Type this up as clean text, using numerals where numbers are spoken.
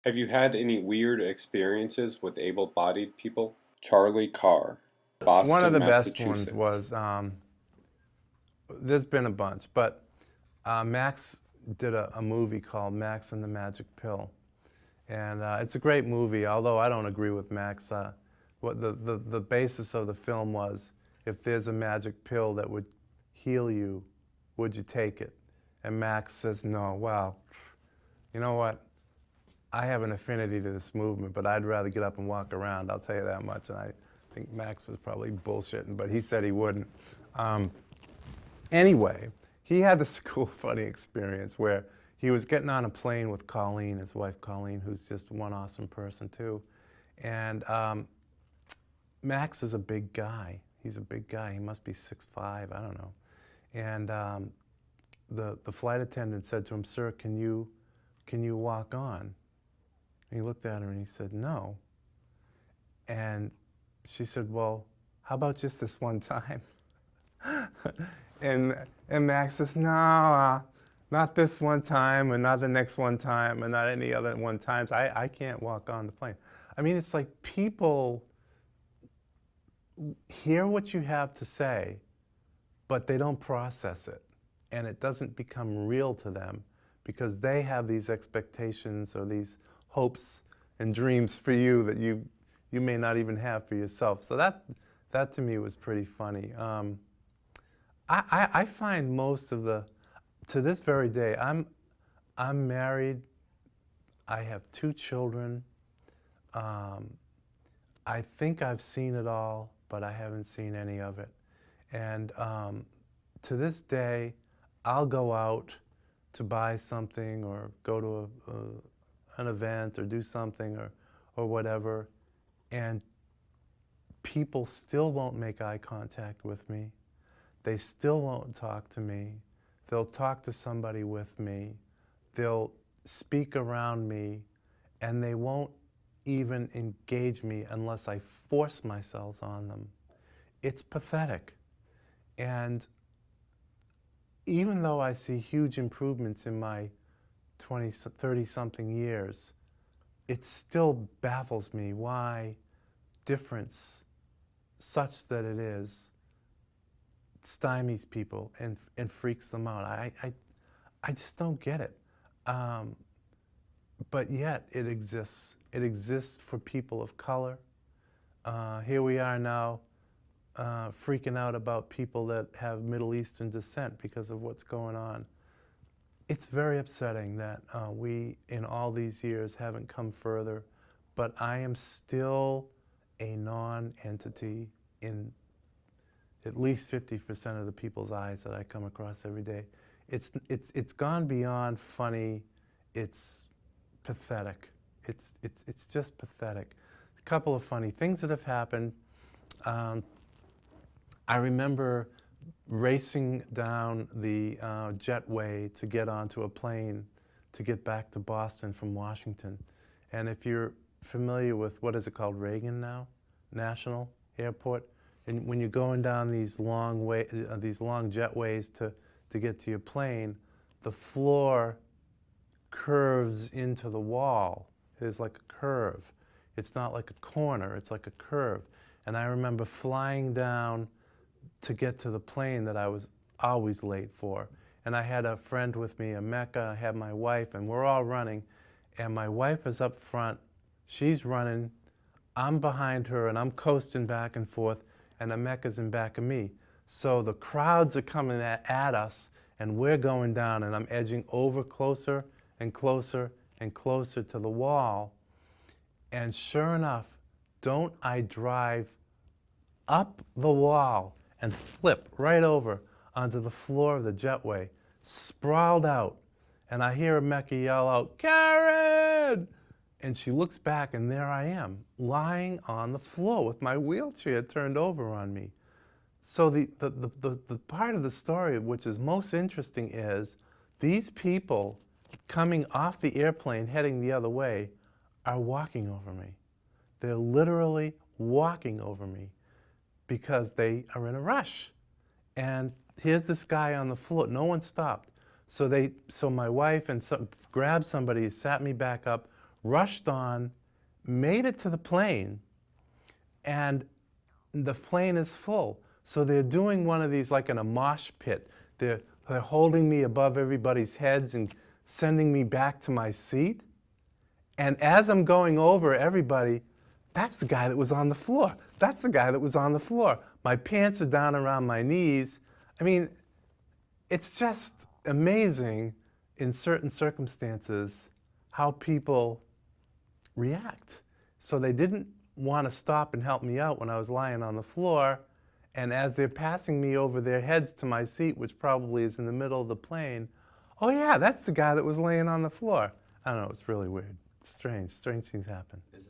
Have you had any weird experiences with able-bodied people? Charlie Carr, One of Boston, the best ones Massachusetts. was, there's been a bunch, but Max did a movie called Max and the Magic Pill. And it's a great movie, although I don't agree with Max. What the basis of the film was, if there's a magic pill that would heal you, would you take it? And Max says, no. Well, you know what? I have an affinity to this movement, but I'd rather get up and walk around, I'll tell you that much. And I think Max was probably bullshitting, but he said he wouldn't. Um, Anyway, he had this cool, funny experience where he was getting on a plane with Colleen, his wife Colleen, who's just one awesome person too. And Max is a big guy. He's a big guy. He must be 6'5", I don't know. And the flight attendant said to him, "Sir, can you walk on?" And he looked at her and he said, "No." And she said, "Well, how about just this one time?" And Max says, "No, not this one time, and not the next one time, and not any other one times. I can't walk on the plane." I mean, it's like people hear what you have to say, but they don't process it, and it doesn't become real to them because they have these expectations or these hopes and dreams for you that you may not even have for yourself. So that to me was pretty funny. I find most of to this very day, I'm married, I have 2 children. I think I've seen it all, but I haven't seen any of it. And to this day, I'll go out to buy something or go to an event or do something or whatever, and people still won't make eye contact with me. They still won't talk to me. They'll talk to somebody with me. They'll speak around me, and they won't even engage me unless I force myself on them. It's pathetic. And even though I see huge improvements in my 20, 30-something years, it still baffles me why difference, such that it is, stymies people and freaks them out. I just don't get it. But yet it exists. It exists for people of color. Here we are now freaking out about people that have Middle Eastern descent because of what's going on. It's very upsetting that we, in all these years, haven't come further, but I am still a non-entity in at least 50% of the people's eyes that I come across every day. It's gone beyond funny. It's pathetic. It's just pathetic. A couple of funny things that have happened. I remember racing down the jetway to get onto a plane to get back to Boston from Washington. And if you're familiar with, what is it called, Reagan now? National Airport? And when you're going down these long jetways to get to your plane, the floor curves into the wall. There's like a curve. It's not like a corner, it's like a curve. And I remember flying down to get to the plane that I was always late for. And I had a friend with me, a Mecca, I had my wife, and we're all running. And my wife is up front, she's running, I'm behind her, and I'm coasting back and forth, and Emeka's in back of me. So the crowds are coming at us, and we're going down, and I'm edging over closer and closer and closer to the wall. And sure enough, don't I drive up the wall and flip right over onto the floor of the jetway, sprawled out. And I hear Emeka yell out, "Karen!" And she looks back, and there I am, lying on the floor with my wheelchair turned over on me. So the part of the story which is most interesting is these people coming off the airplane heading the other way are walking over me. They're literally walking over me because they are in a rush. And here's this guy on the floor. No one stopped. So my wife grabbed somebody, sat me back up, rushed on, made it to the plane, and the plane is full. So they're doing one of these like in a mosh pit. They're holding me above everybody's heads and sending me back to my seat. And as I'm going over everybody, that's the guy that was on the floor. That's the guy that was on the floor. My pants are down around my knees. I mean, it's just amazing in certain circumstances how people react. So they didn't want to stop and help me out when I was lying on the floor. And as they're passing me over their heads to my seat, which probably is in the middle of the plane, oh yeah, that's the guy that was laying on the floor. I don't know, it's really weird. It's strange. Strange things happen. Is